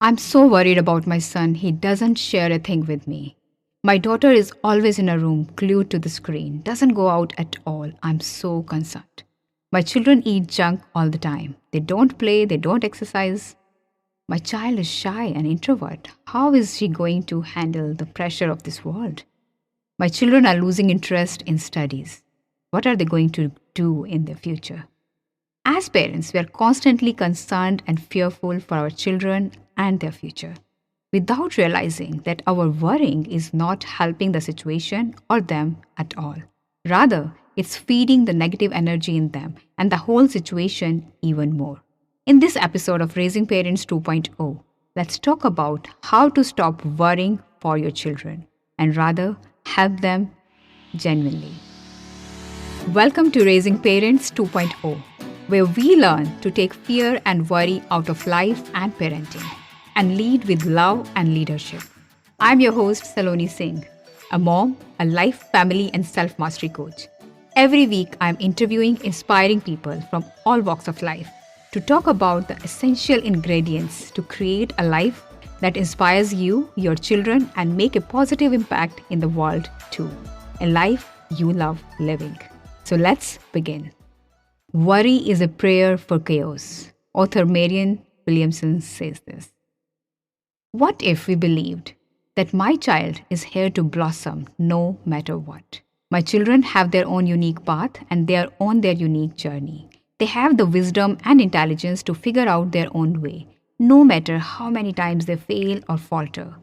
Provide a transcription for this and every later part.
I'm so worried about my son. He doesn't share a thing with me. My daughter is always in a room, glued to the screen, doesn't go out at all. I'm so concerned. My children eat junk all the time. They don't play, they don't exercise. My child is shy and introvert. How is she going to handle the pressure of this world? My children are losing interest in studies. What are they going to do in their future? As parents, we are constantly concerned and fearful for our children and their future, without realizing that our worrying is not helping the situation or them at all. Rather, it's feeding the negative energy in them and the whole situation even more. In this episode of Raising Parents 2.0, let's talk about how to stop worrying for your children and rather help them genuinely. Welcome to Raising Parents 2.0, where we learn to take fear and worry out of life and parenting and lead with love and leadership. I'm your host, Saloni Singh, a mom, a life, family, and self-mastery coach. Every week, I'm interviewing inspiring people from all walks of life to talk about the essential ingredients to create a life that inspires you, your children, and make a positive impact in the world too. A life you love living. So let's begin. Worry is a prayer for chaos. Author Marianne Williamson says this. What if we believed that my child is here to blossom no matter what? My children have their own unique path and they are on their unique journey. They have the wisdom and intelligence to figure out their own way, no matter how many times they fail or falter.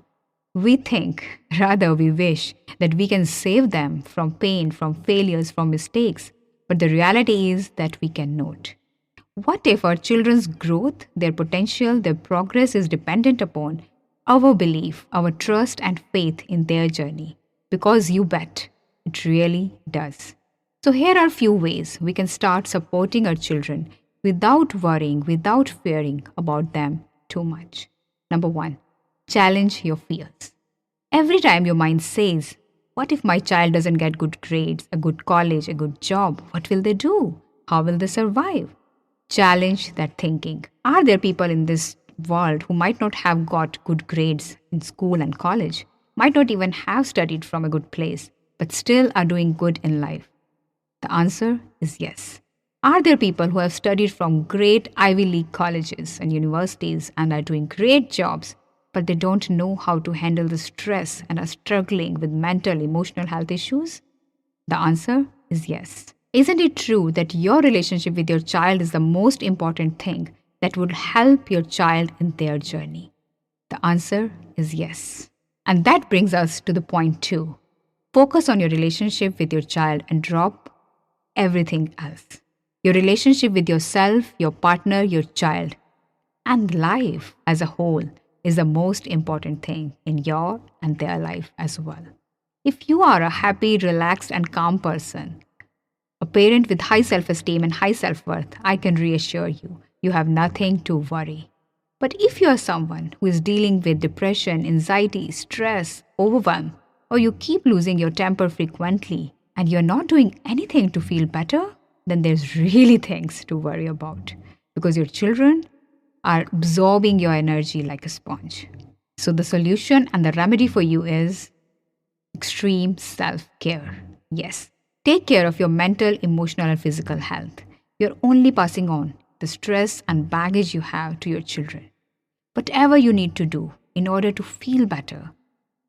We think, rather we wish, that we can save them from pain, from failures, from mistakes. But the reality is that we cannot. What if our children's growth, their potential, their progress is dependent upon our belief, our trust and faith in their journey? Because you bet, it really does. So here are a few ways we can start supporting our children without worrying, without fearing about them too much. Number 1, challenge your fears. Every time your mind says, what if my child doesn't get good grades, a good college, a good job? What will they do? How will they survive? Challenge that thinking. Are there people in this world who might not have got good grades in school and college, might not even have studied from a good place, but still are doing good in life? The answer is yes. Are there people who have studied from great Ivy League colleges and universities and are doing great jobs, but they don't know how to handle the stress and are struggling with mental, emotional health issues? The answer is yes. Isn't it true that your relationship with your child is the most important thing that would help your child in their journey? The answer is yes. And that brings us to the point 2. Focus on your relationship with your child and drop everything else. Your relationship with yourself, your partner, your child, and life as a whole is the most important thing in your and their life as well. If you are a happy, relaxed, and calm person, a parent with high self-esteem and high self-worth, I can reassure you, you have nothing to worry. But if you are someone who is dealing with depression, anxiety, stress, overwhelm, or you keep losing your temper frequently and you're not doing anything to feel better, then there's really things to worry about because your children are absorbing your energy like a sponge. So the solution and the remedy for you is extreme self-care. Yes, take care of your mental, emotional, and physical health. You're only passing on the stress and baggage you have to your children. Whatever you need to do in order to feel better,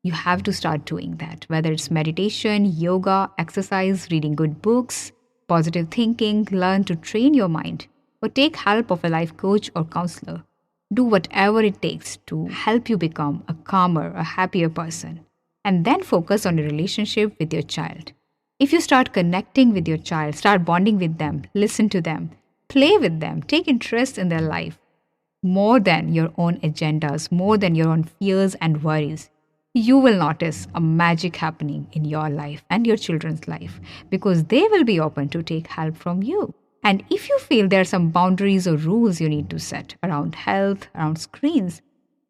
you have to start doing that, whether it's meditation, yoga, exercise, reading good books, positive thinking, learn to train your mind, or take help of a life coach or counselor. Do whatever it takes to help you become a calmer, a happier person. And then focus on your relationship with your child. If you start connecting with your child, start bonding with them, listen to them, play with them, take interest in their life, more than your own agendas, more than your own fears and worries, you will notice a magic happening in your life and your children's life because they will be open to take help from you. And if you feel there are some boundaries or rules you need to set around health, around screens,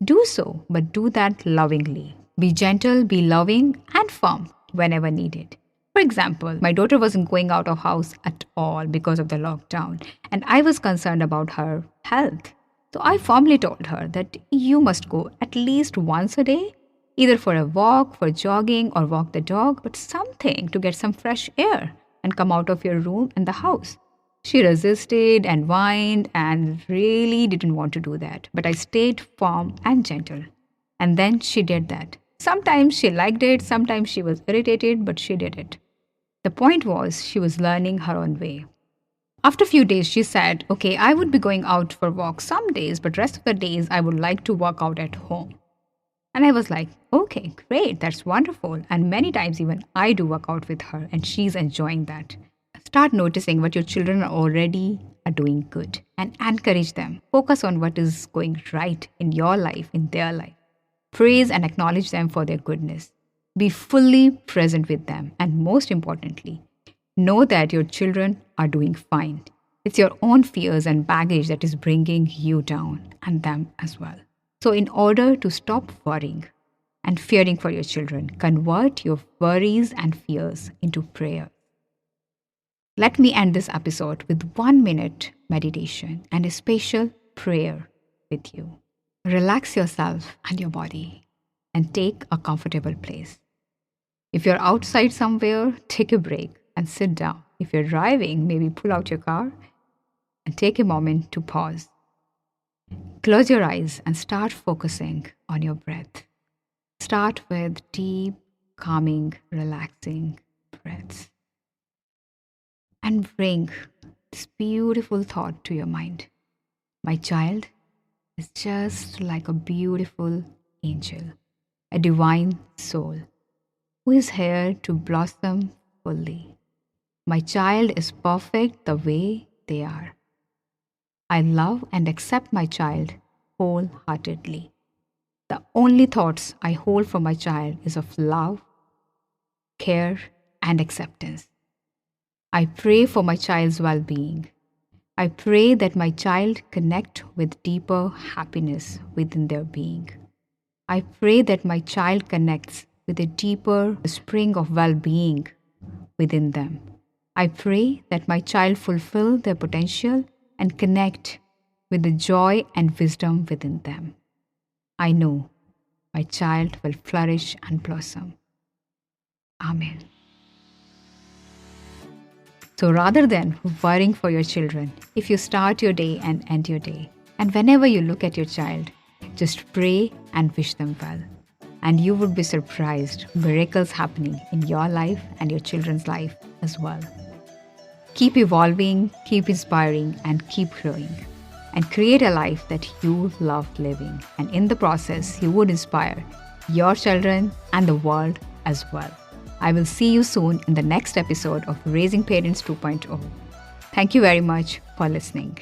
do so, but do that lovingly. Be gentle, be loving, and firm whenever needed. For example, my daughter wasn't going out of house at all because of the lockdown, and I was concerned about her health. So I firmly told her that you must go at least once a day, either for a walk, for jogging, or walk the dog, but something to get some fresh air and come out of your room and the house. She resisted and whined and really didn't want to do that, but I stayed firm and gentle. And then she did that. Sometimes she liked it, sometimes she was irritated, but she did it. The point was, she was learning her own way. After a few days, she said, okay, I would be going out for walks some days, but rest of the days I would like to work out at home. And I was like, okay, great, that's wonderful. And many times even I do work out with her and she's enjoying that. Start noticing what your children are doing good and encourage them. Focus on what is going right in your life, in their life. Praise and acknowledge them for their goodness. Be fully present with them. And most importantly, know that your children are doing fine. It's your own fears and baggage that is bringing you down and them as well. So in order to stop worrying and fearing for your children, convert your worries and fears into prayer. Let me end this episode with 1 minute meditation and a special prayer with you. Relax yourself and your body and take a comfortable place. If you're outside somewhere, take a break and sit down. If you're driving, maybe pull out your car and take a moment to pause. Close your eyes and start focusing on your breath. Start with deep, calming, relaxing breaths. And bring this beautiful thought to your mind. My child is just like a beautiful angel, a divine soul who is here to blossom fully. My child is perfect the way they are. I love and accept my child wholeheartedly. The only thoughts I hold for my child is of love, care, and acceptance. I pray for my child's well-being. I pray that my child connect with deeper happiness within their being. I pray that my child connects with a deeper spring of well-being within them. I pray that my child fulfill their potential and connect with the joy and wisdom within them. I know my child will flourish and blossom. Amen. So rather than worrying for your children, if you start your day and end your day, and whenever you look at your child, just pray and wish them well. And you would be surprised miracles happening in your life and your children's life as well. Keep evolving, keep inspiring, and keep growing. And create a life that you love living. And in the process, you would inspire your children and the world as well. I will see you soon in the next episode of Raising Parents 2.0. Thank you very much for listening.